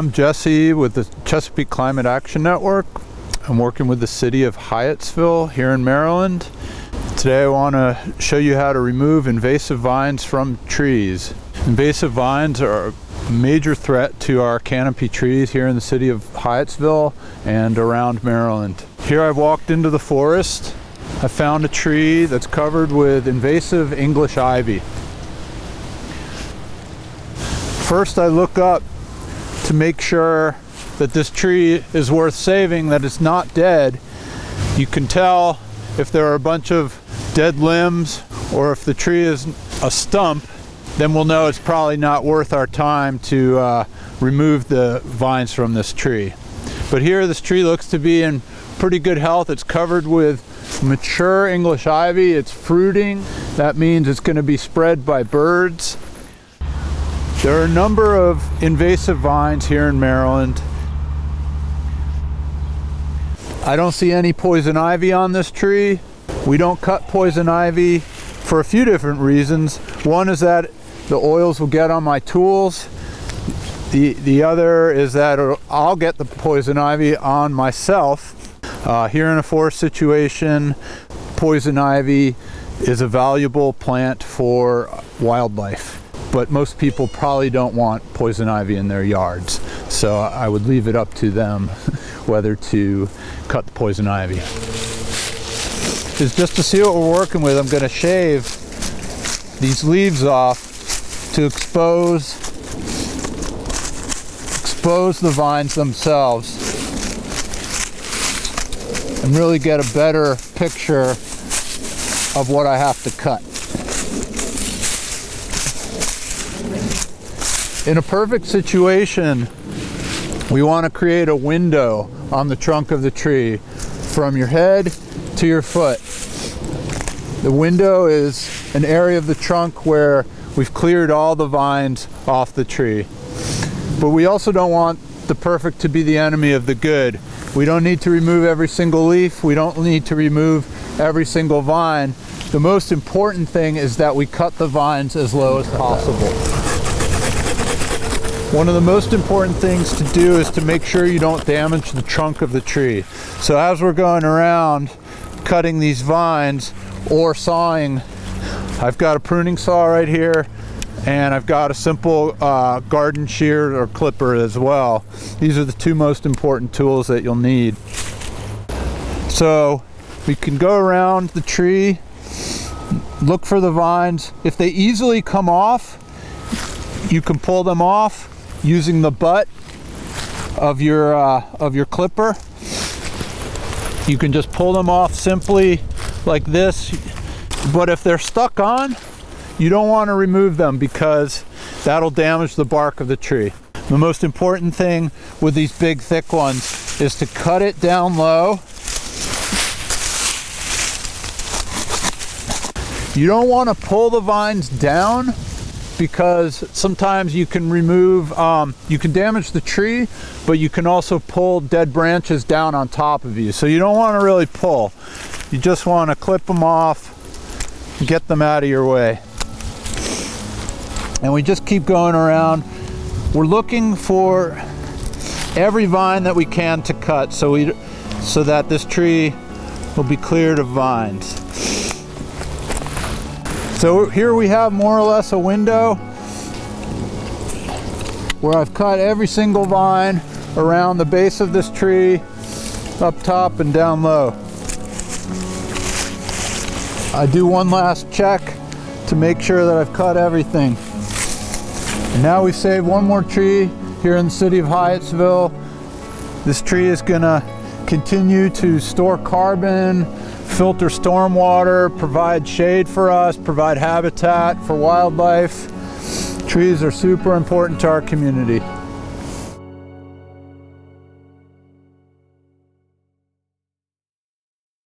I'm Jesse with the Chesapeake Climate Action Network. I'm working with the city of Hyattsville here in Maryland. Today I want to show you how to remove invasive vines from trees. Invasive vines are a major threat to our canopy trees here in the city of Hyattsville and around Maryland. Here I've walked into the forest. I found a tree that's covered with invasive English ivy. First I look up to make sure that this tree is worth saving, that it's not dead. You can tell if there are a bunch of dead limbs or if the tree is a stump, then we'll know it's probably not worth our time to remove the vines from this tree. But here this tree looks to be in pretty good health. It's covered with mature English ivy. It's fruiting. That means it's going to be spread by birds. There are a number of invasive vines here in Maryland. I don't see any poison ivy on this tree. We don't cut poison ivy for a few different reasons. One is that the oils will get on my tools. The other is that I'll get the poison ivy on myself. Here in a forest situation, poison ivy is a valuable plant for wildlife. But most people probably don't want poison ivy in their yards. So I would leave it up to them whether to cut the poison ivy. Just to see what we're working with, I'm going to shave these leaves off to expose the vines themselves and really get a better picture of what I have to cut. In a perfect situation, we want to create a window on the trunk of the tree from your head to your foot. The window is an area of the trunk where we've cleared all the vines off the tree. But we also don't want the perfect to be the enemy of the good. We don't need to remove every single leaf. We don't need to remove every single vine. The most important thing is that we cut the vines as low as possible. One of the most important things to do is to make sure you don't damage the trunk of the tree. So as we're going around cutting these vines or sawing, I've got a pruning saw right here and I've got a simple garden shear or clipper as well. These are the two most important tools that you'll need. So we can go around the tree, look for the vines. If they easily come off, you can pull them off using the butt of your clipper. You can just pull them off simply like this. But if they're stuck on, you don't want to remove them because that'll damage the bark of the tree. The most important thing with these big thick ones is to cut it down low. You don't want to pull the vines down because sometimes you can remove, you can damage the tree, but you can also pull dead branches down on top of you. So you don't want to really pull. You just want to clip them off and get them out of your way. And we just keep going around. We're looking for every vine that we can to cut so that this tree will be cleared of vines. So here we have more or less a window where I've cut every single vine around the base of this tree, up top and down low. I do one last check to make sure that I've cut everything. And now we've saved one more tree here in the city of Hyattsville. This tree is gonna continue to store carbon, filter stormwater, provide shade for us, provide habitat for wildlife. Trees are super important to our community.